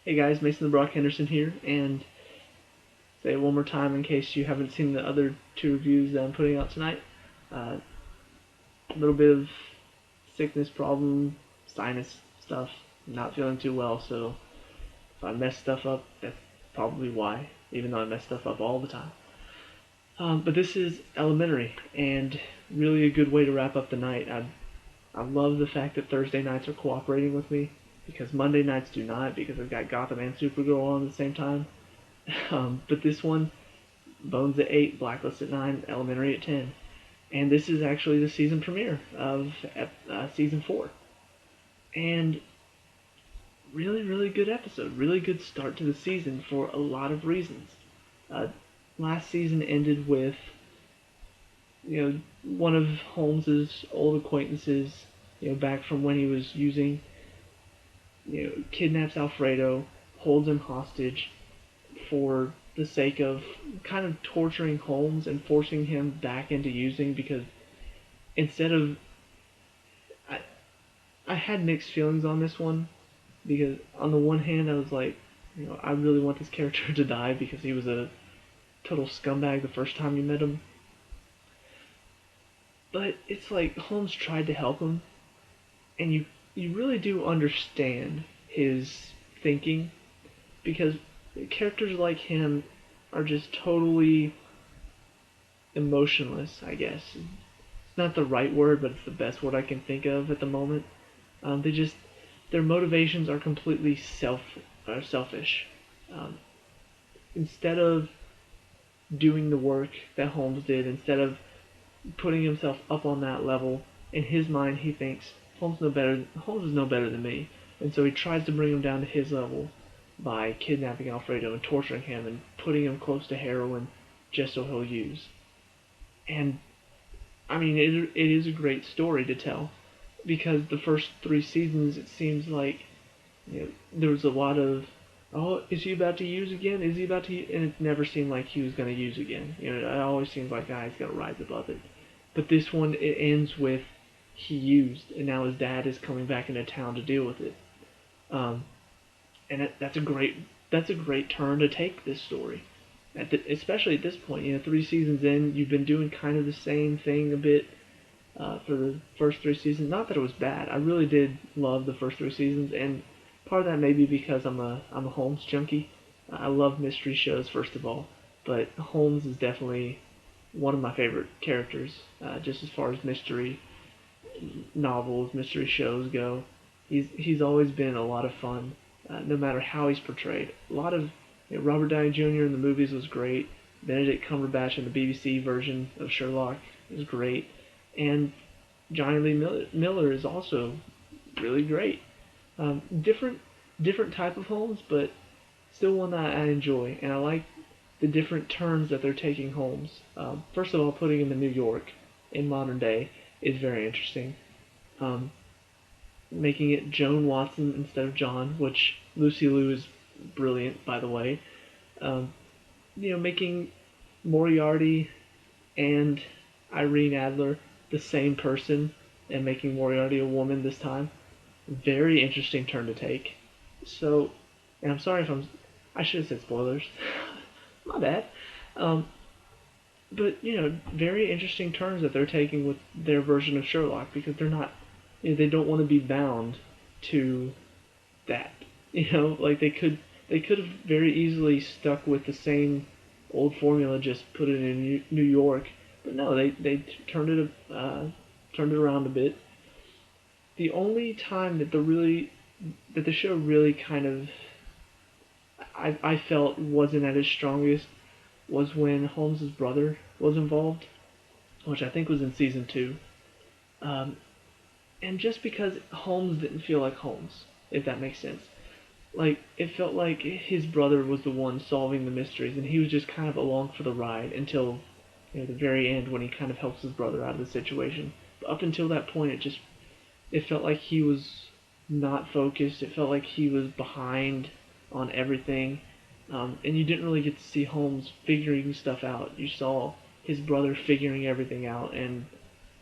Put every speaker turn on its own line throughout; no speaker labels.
Hey guys, Mason the Brock Henderson here, and say it one more time in case you haven't seen the other two reviews that I'm putting out tonight. A little bit of sickness problem, sinus stuff, not feeling too well, so if I mess stuff up, that's probably why, even though I mess stuff up all the time. But this is Elementary, and really a good way to wrap up the night. I love the fact that Thursday nights are cooperating with me, because Monday nights do not, because I've got Gotham and Supergirl on at the same time. But this one, Bones at 8, Blacklist at 9, Elementary at 10. And this is actually the season premiere of season 4. And really, really good episode. Really good start to the season for a lot of reasons. Last season ended with, one of Holmes's old acquaintances, back from when he was using, kidnaps Alfredo, holds him hostage for the sake of kind of torturing Holmes and forcing him back into using, because instead of I had mixed feelings on this one, because on the one hand I was like, I really want this character to die because he was a total scumbag the first time you met him. But it's like Holmes tried to help him, and you really do understand his thinking, because characters like him are just totally emotionless, I guess. It's not the right word, but it's the best word I can think of at the moment. Their motivations are completely selfish. Um, Instead of doing the work that Holmes did, instead of putting himself up on that level, in his mind he thinks Holmes is no better than me, and so he tries to bring him down to his level by kidnapping Alfredo and torturing him and putting him close to heroin just so he'll use. And I mean, it is a great story to tell, because the first 3 seasons it seems like, there was a lot of, oh, is he about to use again? Is he about to? And it never seemed like he was going to use again. It always seems like he's going to rise above it. But this one, it ends with he used, and now his dad is coming back into town to deal with it. Um, and that's a great turn to take this story. Especially at this point, 3 seasons in, you've been doing kind of the same thing a bit for the first 3 seasons. Not that it was bad. I really did love the first 3 seasons, and part of that may be because I'm a Holmes junkie. I love mystery shows first of all, but Holmes is definitely one of my favorite characters, just as far as mystery novels, mystery shows go. He's always been a lot of fun, no matter how he's portrayed. A lot of Robert Downey Jr. in the movies was great. Benedict Cumberbatch in the BBC version of Sherlock is great, and Johnny Lee Miller is also really great. Different type of Holmes, but still one that I enjoy, and I like the different turns that they're taking Holmes. First of all, putting him in New York in modern day is very interesting. Um, Making it Joan Watson instead of John, which Lucy Liu is brilliant, by the way. Um, Making Moriarty and Irene Adler the same person, and making Moriarty a woman this time. Very interesting turn to take. So, and I'm sorry if I should have said spoilers. My bad. Um, but very interesting turns that they're taking with their version of Sherlock, because they're not, they don't want to be bound to that. Like they could have very easily stuck with the same old formula, just put it in New York. But no, they turned it around a bit. The only time that the show really kind of I felt wasn't at its strongest was when Holmes's brother was involved, which I think was in season 2. Um, and just because Holmes didn't feel like Holmes, if that makes sense. Like, it felt like his brother was the one solving the mysteries, and he was just kind of along for the ride until the very end, when he kind of helps his brother out of the situation. But up until that point, it felt like he was not focused. It felt like he was behind on everything, and you didn't really get to see Holmes figuring stuff out. You saw his brother figuring everything out, and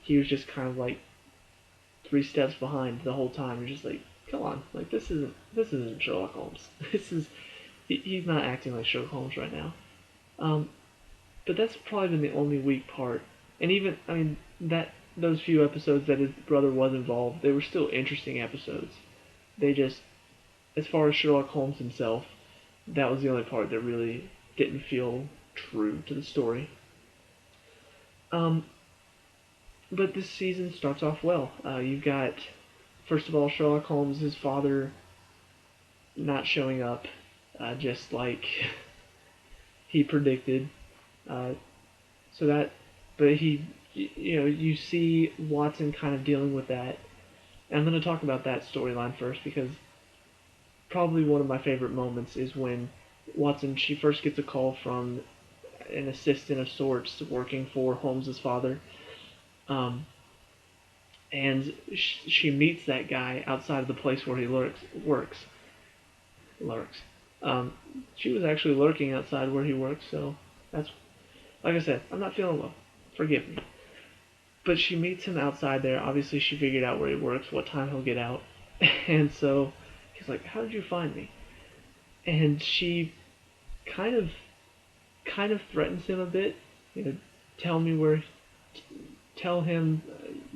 he was just kind of like 3 steps behind the whole time. You're just like, come on, like this isn't Sherlock Holmes. He's not acting like Sherlock Holmes right now. Um, but that's probably been the only weak part. And even I mean that those few episodes that his brother was involved, they were still interesting episodes. They just, as far as Sherlock Holmes himself, that was the only part that really didn't feel true to the story. Um, but this season starts off well. You've got, first of all, Sherlock Holmes, his father, not showing up, just like he predicted. Uh, so that, but you see Watson kind of dealing with that. And I'm going to talk about that storyline first because probably one of my favorite moments is when Watson, she first gets a call from an assistant of sorts working for Holmes's father, um, and she meets that guy outside of the place where he lurks. Um, she was actually lurking outside where he works, so that's, like I said, I'm not feeling well. Forgive me. But she meets him outside there. Obviously, she figured out where he works, what time he'll get out, and so he's like, "How did you find me?" And she kind of kind of threatens him a bit. You know, tell me where, tell him,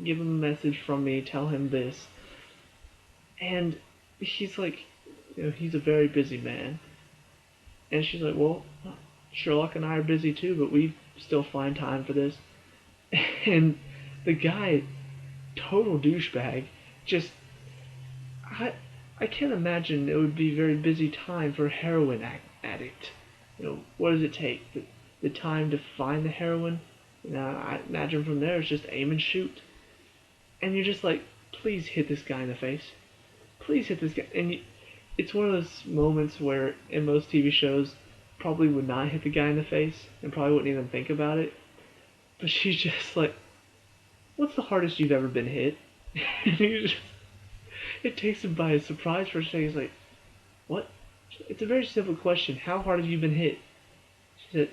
give him a message from me, tell him this. And he's like, he's a very busy man. And she's like, well, Sherlock and I are busy too, but we still find time for this. And the guy, total douchebag, just, I, I can't imagine it would be a very busy time for a heroin addict. What does it take? The time to find the heroin? I imagine from there it's just aim and shoot. And you're just like, please hit this guy in the face. Please hit this guy. And it's one of those moments where in most TV shows probably would not hit the guy in the face and probably wouldn't even think about it. But she's just like, what's the hardest you've ever been hit? And it takes him by surprise for a second. He's like, what? It's a very simple question. How hard have you been hit? She said,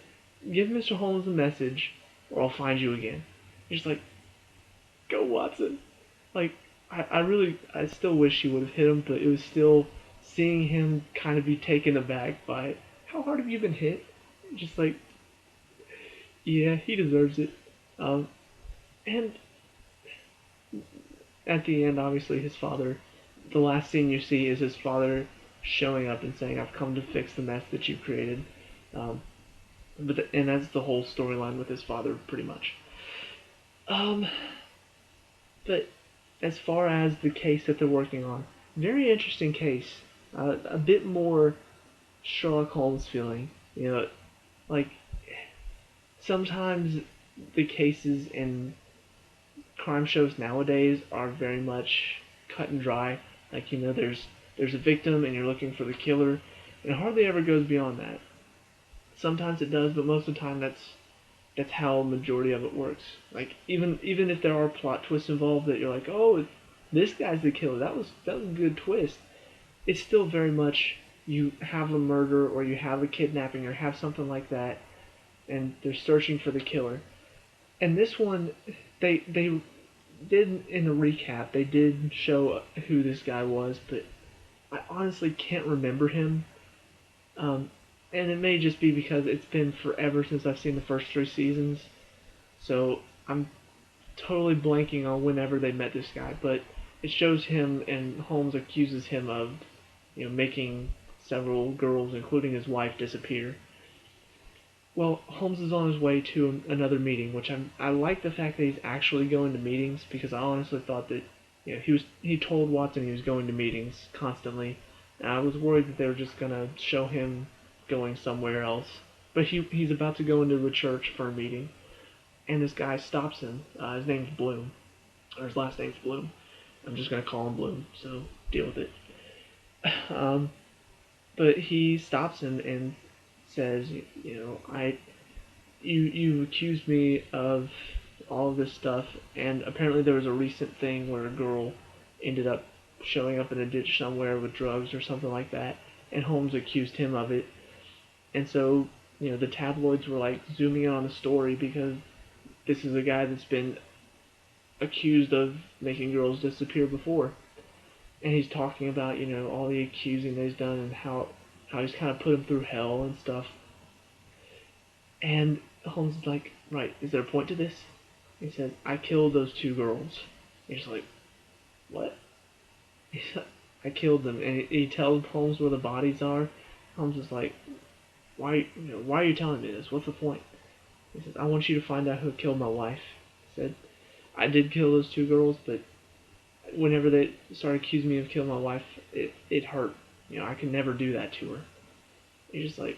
give Mr. Holmes a message or I'll find you again. You're just like, go Watson. Like, I still wish she would have hit him, but it was still seeing him kind of be taken aback by how hard have you been hit? Just like, yeah, he deserves it. And at the end, obviously, his father, the last scene you see is his father showing up and saying, I've come to fix the mess that you created. Um, and that's the whole storyline with his father, pretty much. Um, but as far as the case that they're working on, very interesting case. A bit more Sherlock Holmes feeling. Like sometimes the cases in crime shows nowadays are very much cut and dry. Like there's a victim and you're looking for the killer, and it hardly ever goes beyond that. Sometimes it does, but most of the time that's how a majority of it works. Like even if there are plot twists involved that you're like, oh, this guy's the killer. That was a good twist. It's still very much you have a murder or you have a kidnapping or have something like that, and they're searching for the killer. And this one, they did in the recap. They did show who this guy was, but I honestly can't remember him. Um, and it may just be because it's been forever since I've seen the first three seasons, so I'm totally blanking on whenever they met this guy. But it shows him, and Holmes accuses him of, making several girls, including his wife, disappear. Well, Holmes is on his way to another meeting, which I like the fact that he's actually going to meetings because I honestly thought that he told Watson he was going to meetings constantly, and I was worried that they were just gonna show him going somewhere else. But he's about to go into a church for a meeting, and this guy stops him. His name's Bloom, or his last name's Bloom. I'm just gonna call him Bloom, so deal with it. Um, but he stops him and says, you accused me of all of this stuff, and apparently there was a recent thing where a girl ended up showing up in a ditch somewhere with drugs or something like that, and Holmes accused him of it. And so, the tabloids were like zooming in on the story because this is a guy that's been accused of making girls disappear before. and he's talking about all the accusing that he's done and how he's kind of put him through hell and stuff. And Holmes is like, right, is there a point to this? He says, I killed those two girls. He's like, what? He's like, I killed them, and he tells Holmes where the bodies are. Holmes is like, why are you telling me this? What's the point? He says, I want you to find out who killed my wife. He said, I did kill those two girls, but whenever they started accusing me of killing my wife, it hurt. I could never do that to her. He's just like,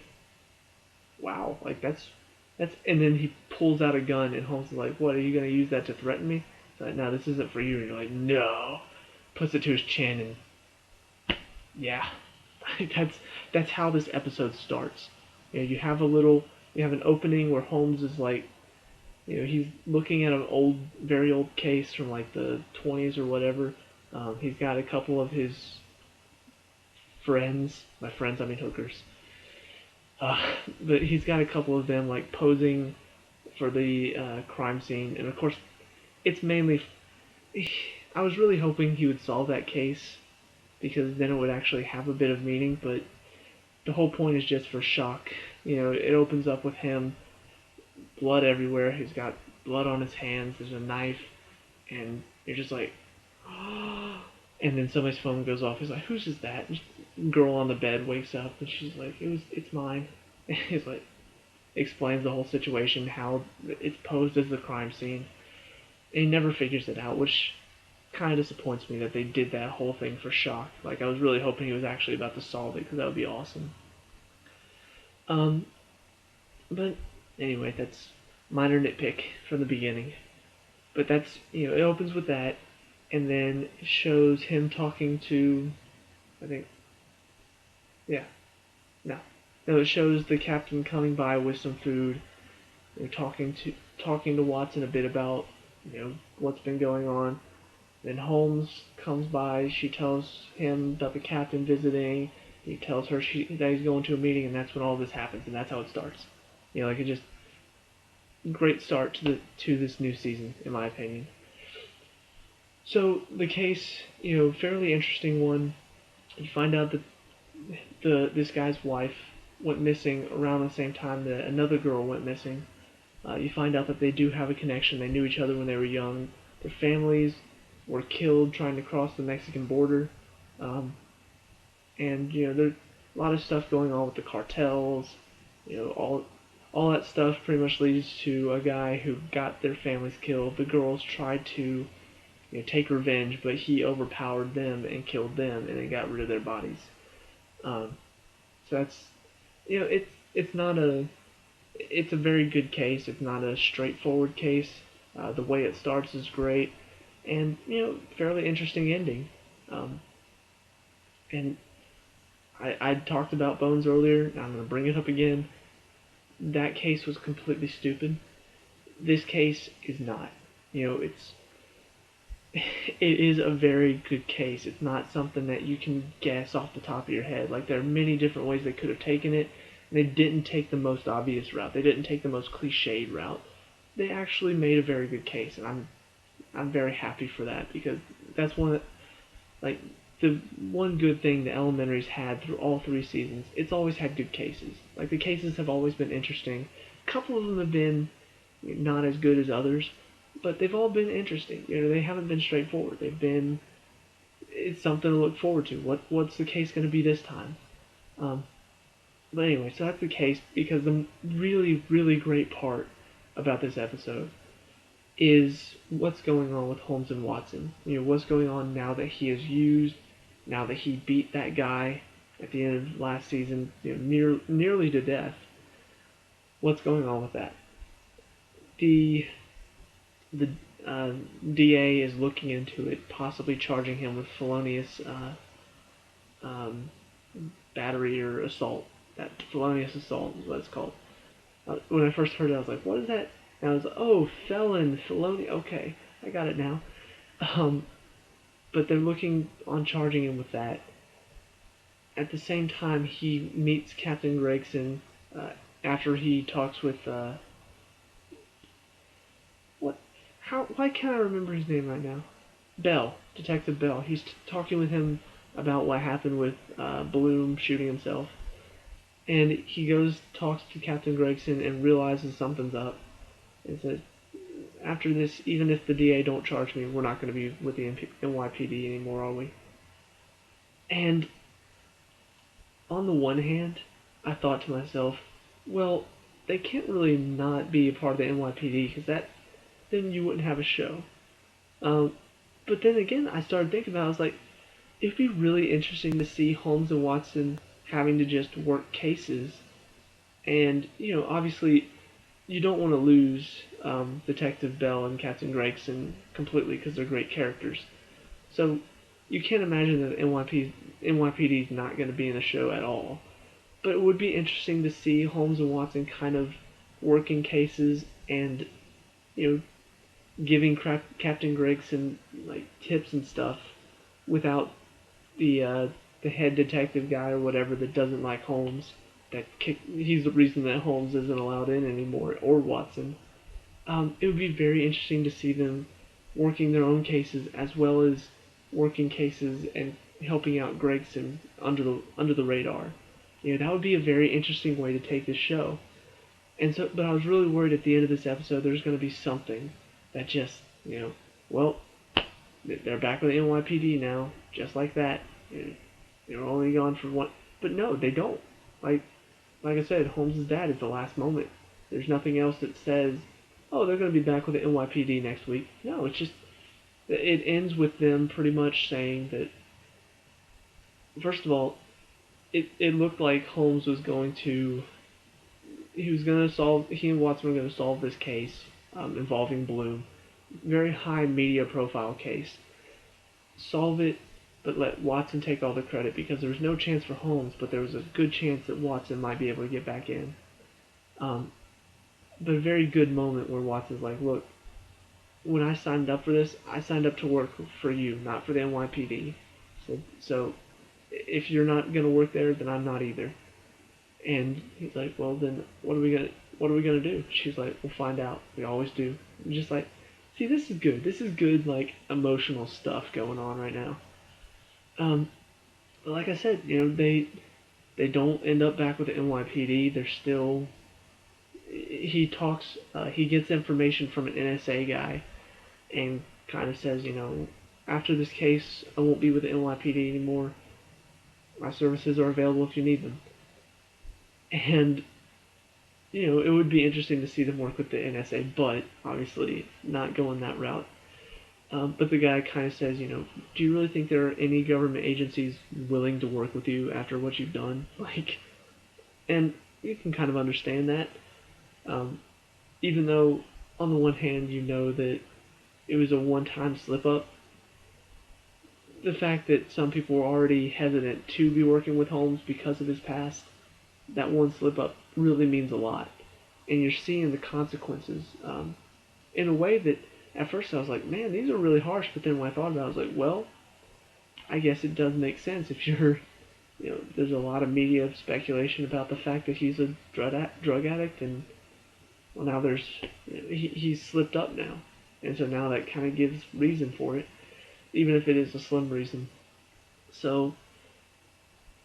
wow, like that's, and then he pulls out a gun, and Holmes is like, what, are you going to use that to threaten me? He's like, no, this isn't for you. And you're like, no. Puts it to his chin, and yeah, that's how this episode starts. You have an opening where Holmes is like, he's looking at an very old case from like the 20s or whatever. He's got a couple of his friends, by friends I mean hookers, but he's got a couple of them like posing for the crime scene, and of course, it's mainly. I was really hoping he would solve that case because then it would actually have a bit of meaning, but the whole point is just for shock. It opens up with him, blood everywhere. He's got blood on his hands. There's a knife, and you're just like, and then somebody's phone goes off. He's like, "Whose is that?" And girl on the bed wakes up, and she's like, "It's mine." And he's like, explains the whole situation, how it's posed as the crime scene, and he never figures it out, which kind of disappoints me that they did that whole thing for shock. Like, I was really hoping he was actually about to solve it, because that would be awesome. But anyway, that's minor nitpick from the beginning. But that's, it opens with that, and then it shows him talking to, I think, yeah, no. No, it shows the captain coming by with some food, talking to Watson a bit about, what's been going on. Then Holmes comes by. She tells him about the captain visiting. He tells her that he's going to a meeting, and that's when all this happens, and that's how it starts. Like it just great start to this new season, in my opinion. So the case, fairly interesting one. You find out that this guy's wife went missing around the same time that another girl went missing. You find out that they do have a connection. They knew each other when they were young. Their families were killed trying to cross the Mexican border. And there's a lot of stuff going on with the cartels. All that stuff pretty much leads to a guy who got their families killed. The girls tried to take revenge, but he overpowered them and killed them, and then got rid of their bodies. So that's it's a very good case. It's not a straightforward case. The way it starts is great, and fairly interesting ending. And I talked about Bones earlier. I'm going to bring it up again. That case was completely stupid. This case is not. It is a very good case. It's not something that you can guess off the top of your head. Like, there are many different ways they could have taken it. And they didn't take the most obvious route. They didn't take the most cliched route. They actually made a very good case, and I'm very happy for that, because that's the one good thing the Elementary's had through all 3 seasons. It's always had good cases. Like, the cases have always been interesting. A couple of them have been not as good as others, but they've all been interesting. They haven't been straightforward. It's something to look forward to. What's the case going to be this time? But anyway, so that's the case, because the really, really great part about this episode is what's going on with Holmes and Watson. What's going on now that he is used, now that he beat that guy at the end of last season, nearly to death. What's going on with that? The DA is looking into it, possibly charging him with felonious battery or assault. That felonious assault is what it's called. When I first heard it, I was like, what is that? And I was like, oh, felon, felony, okay, I got it now. But they're looking on charging him with that. At the same time, he meets Captain Gregson after he talks with why can't I remember his name right now? Bell, Detective Bell. He's talking with him about what happened with Bloom shooting himself, and he goes talks to Captain Gregson and realizes something's up, and says, "After this, even if the DA don't charge me, we're not going to be with the NYPD anymore, are we?" And on the one hand, I thought to myself, well, they can't really not be a part of the NYPD because then you wouldn't have a show. Um, but then again, I started thinking about it, I was like, it'd be really interesting to see Holmes and Watson having to just work cases. And, obviously, you don't want to lose Detective Bell and Captain Gregson completely because they're great characters. So you can't imagine that NYPD is not going to be in the show at all. But it would be interesting to see Holmes and Watson kind of working cases and, you know, giving Captain Gregson like tips and stuff without the head detective guy or whatever that doesn't like Holmes. He's the reason that Holmes isn't allowed in anymore, or Watson. It would be very interesting to see them working their own cases as well as working cases and helping out Gregson under the radar. That would be a very interesting way to take this show. But I was really worried at the end of this episode there's going to be something that just, well, they're back with the NYPD now, just like that. They're only gone for one, but no, they don't. Like I said, Holmes' dad is the last moment. There's nothing else that says, oh, they're going to be back with the NYPD next week. No, it's just it ends with them pretty much saying that. First of all, it looked like Holmes was going to. He and Watson were going to solve this case involving Bloom. Very high media profile case. Solve it, but let Watson take all the credit because there was no chance for Holmes, but there was a good chance that Watson might be able to get back in. But a very good moment where Watson's like, look, when I signed up for this, I signed up to work for you, not for the NYPD. So if you're not gonna work there, then I'm not either. And he's like, well, then what are we gonna do? She's like, we'll find out. We always do. I'm just like, see, this is good. This is good, like emotional stuff going on right now. But like I said, they don't end up back with the NYPD. They're still. He gets information from an NSA guy, and kind of says, after this case, I won't be with the NYPD anymore. My services are available if you need them. And, it would be interesting to see them work with the NSA, but obviously not going that route. But the guy kind of says, do you really think there are any government agencies willing to work with you after what you've done? And you can kind of understand that. Even though, on the one hand, that it was a one-time slip-up, the fact that some people were already hesitant to be working with Holmes because of his past, that one slip-up really means a lot. And you're seeing the consequences in a way that, at first I was like, man, these are really harsh, but then when I thought about it, I was like, well, I guess it does make sense if you're, there's a lot of media speculation about the fact that he's a drug addict, and well, now he's slipped up now, and so now that kind of gives reason for it, even if it is a slim reason. So,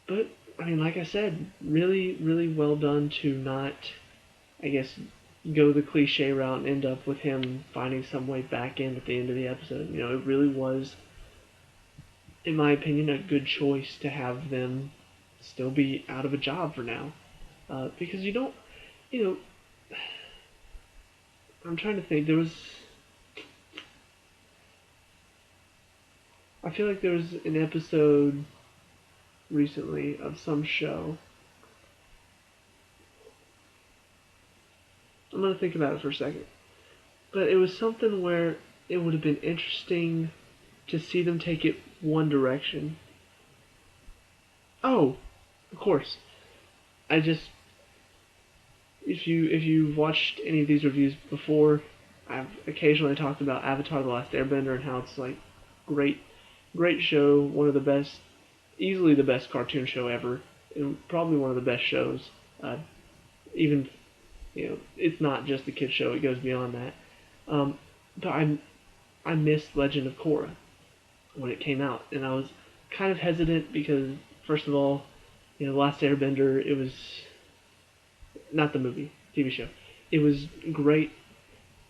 but I mean, like I said, really, really well done to not, I guess, go the cliche route and end up with him finding some way back in at the end of the episode. It really was, in my opinion, a good choice to have them still be out of a job for now, because you don't, I'm trying to think. I feel like there was an episode recently of some show. I'm gonna think about it for a second. But it was something where it would have been interesting to see them take it one direction. Oh, of course. I just if you've watched any of these reviews before, I've occasionally talked about Avatar: The Last Airbender and how it's like great show, one of the best, easily the best cartoon show ever, and probably one of the best shows. Even it's not just a kid show; it goes beyond that. But I missed Legend of Korra, when it came out, and I was kind of hesitant because, first of all, The Last Airbender, it was not the movie, TV show. It was great,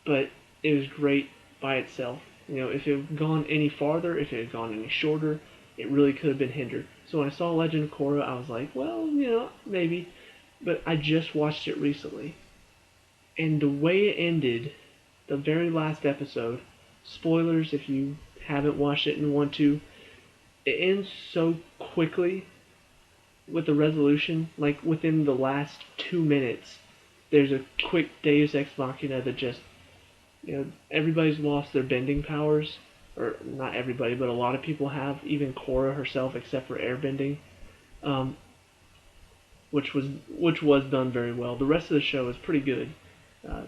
but it was great by itself. If it had gone any farther, if it had gone any shorter, it really could have been hindered. So when I saw Legend of Korra, I was like, well, maybe. But I just watched it recently. And the way it ended, the very last episode, spoilers if you haven't watched it and want to, it ends so quickly with the resolution. Like within the last 2 minutes, there's a quick Deus Ex Machina that just, everybody's lost their bending powers, or not everybody, but a lot of people have, even Korra herself, except for airbending, um, which was done very well. The rest of the show is pretty good, uh,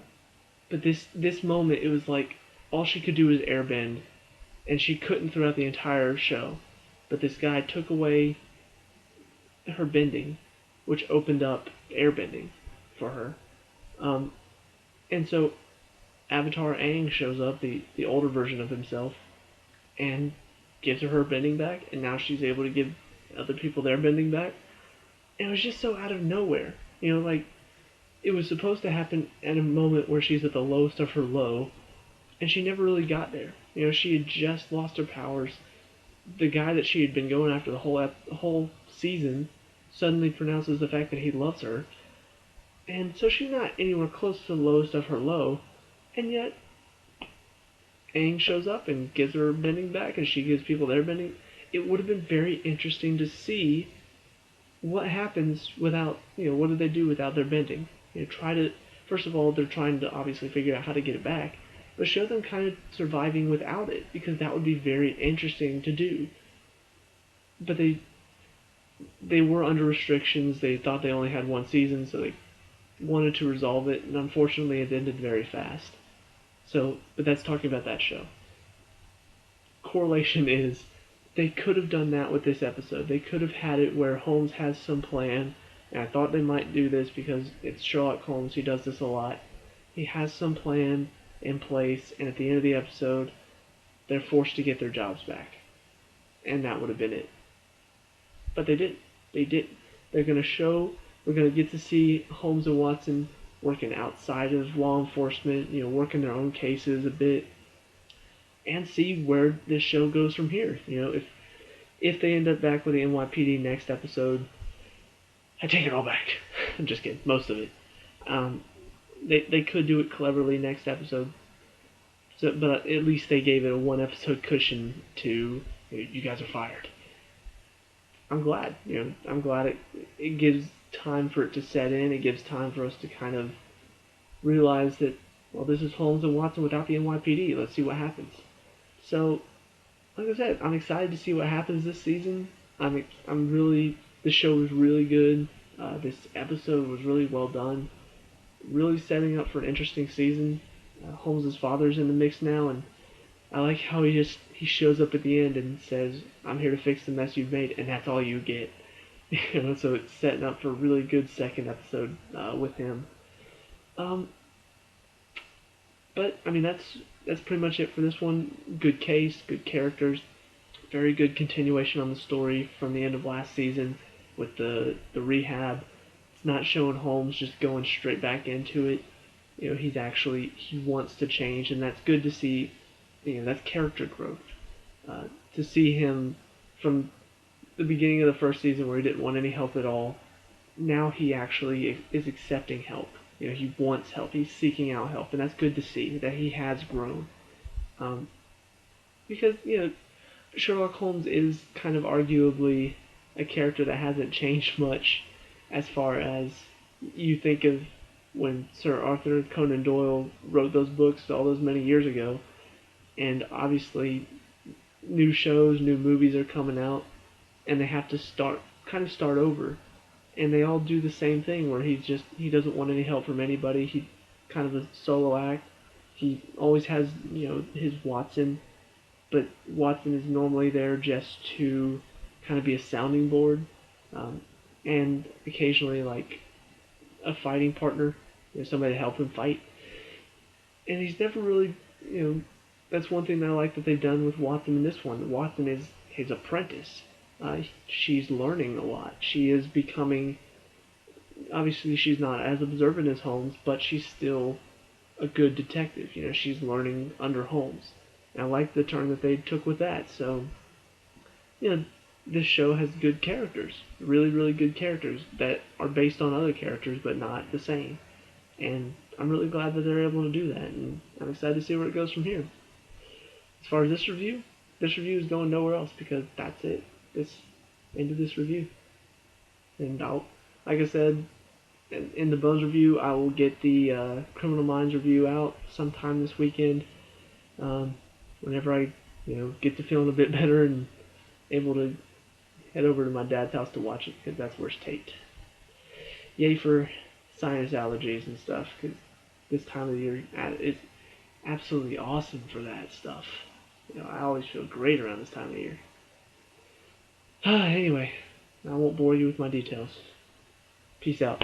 but this moment, it was like all she could do was airbend, and she couldn't throughout the entire show. But this guy took away her bending, which opened up airbending for her. Um, and so Avatar Aang shows up, the older version of himself, and gives her bending back, and now she's able to give other people their bending back. And it was just so out of nowhere. Like, it was supposed to happen at a moment where she's at the lowest of her low, and she never really got there. She had just lost her powers. The guy that she had been going after the whole season suddenly pronounces the fact that he loves her, and so she's not anywhere close to the lowest of her low, and yet Aang shows up and gives her bending back, and she gives people their bending. It would have been very interesting to see what happens without, what do they do without their bending. Try to, first of all, they're trying to obviously figure out how to get it back, but show them kind of surviving without it, because that would be very interesting to do. But they were under restrictions. They thought they only had one season, so they wanted to resolve it, and unfortunately it ended very fast. But that's talking about that show. Correlation is, they could have done that with this episode. They could have had it where Holmes has some plan, and I thought they might do this because it's Sherlock Holmes, he does this a lot. He has some plan in place, and at the end of the episode, they're forced to get their jobs back. And that would have been it. But they didn't. They didn't. We're going to get to see Holmes and Watson working outside of law enforcement, working their own cases a bit, and see where this show goes from here. If they end up back with the NYPD next episode, I take it all back. I'm just kidding, most of it. They could do it cleverly next episode, but at least they gave it a one episode cushion to, you guys are fired. I'm glad. I'm glad it gives time for it to set in. It gives time for us to kind of realize that, well, this is Holmes and Watson without the NYPD. Let's see what happens. So, like I said, I'm excited to see what happens this season. The show was really good. This episode was really well done. Really setting up for an interesting season. Holmes' father's in the mix now, and I like how he shows up at the end and says, "I'm here to fix the mess you've made," and that's all you get. So it's setting up for a really good second episode with him. But I mean, that's pretty much it for this one. Good case, good characters, very good continuation on the story from the end of last season with the rehab. It's not showing Holmes just going straight back into it. He wants to change, and that's good to see. That's character growth. To see him from the beginning of the first season where he didn't want any help at all, now he actually is accepting help. He wants help. He's seeking out help, and that's good to see that he has grown. Because Sherlock Holmes is kind of arguably a character that hasn't changed much, as far as you think of when Sir Arthur Conan Doyle wrote those books all those many years ago. And obviously, new shows, new movies are coming out, and they have to start over. And they all do the same thing, where he doesn't want any help from anybody. He kind of a solo act. He always has, his Watson, but Watson is normally there just to kind of be a sounding board, and occasionally like a fighting partner, somebody to help him fight. And he's never really, that's one thing that I like that they've done with Watson in this one. Watson is his apprentice. She's learning a lot. She is becoming. Obviously, she's not as observant as Holmes, but she's still a good detective. You know, she's learning under Holmes. And I like the turn that they took with that. So, you know, this show has good characters, really, really good characters that are based on other characters but not the same. And I'm really glad that they're able to do that, and I'm excited to see where it goes from here. As far as this review is going nowhere else because that's it. This end of this review. And like I said, in the Bones review, I will get the Criminal Minds review out sometime this weekend. Whenever I, get to feeling a bit better and able to head over to my dad's house to watch it because that's where it's taped. Yay for sinus allergies and stuff because this time of the year is absolutely awesome for that stuff. I always feel great around this time of year. Anyway, I won't bore you with my details. Peace out.